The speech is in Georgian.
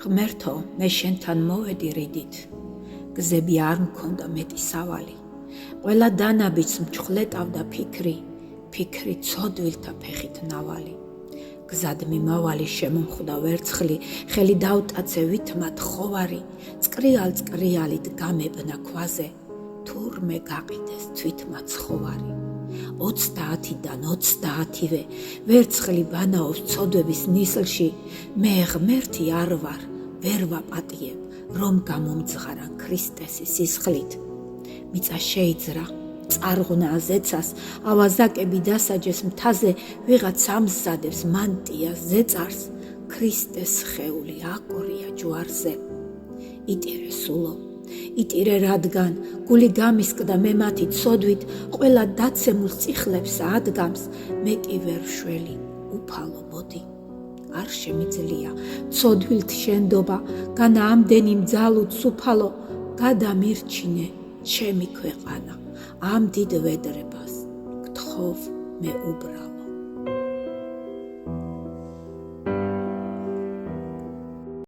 ღმერთო, მე შენთან მოვედი რიდით, გზები არ მქონდა მეტი სავალი, ყველა დანაბიჯს მჩხვლეტავდა ფიქრი ცოდვილთა ფეხით ნავალი. გზად მიმავალი შემომხვდა ვერცხლი, ხელი დავტაცე ვითმად ხოვარი, წკრიალით გამებნა ქვაზე, თურმე გაყიდეს თვითმა ცხოვარი. 30-დან 30-ვე ვერცხლი ბანაობს ცოდვების ნისლში, მე ღმერთი არ ვარ, ვერ ვაპატიებ, რომ გამომძღარა ქრისტესი სისხლით. მიწა შეიძრა, წარღნა ზეცას, ავაზაკები დასაჯეს მთაზე, ვიღაც ამზადებს მანტიას ზეწარს, ქრისტეს სხეული აკორია ჯვარზე. იტირე სულო, იტირე რადგან, გული გამისკდა მე მათი ცოდვით, ყველა დაცემულ წიხლებს ადგამს, მე კი ვერ ვშველი, უფალო მოდი. არ შემიძლია ცოდვილთ შენდობა, განა ამდენი მძალუც უფალო, გადამირჩინე ჩემი ქვეყანა, ამ დიდ ვედრებას გთხოვ მე უბრალოდ.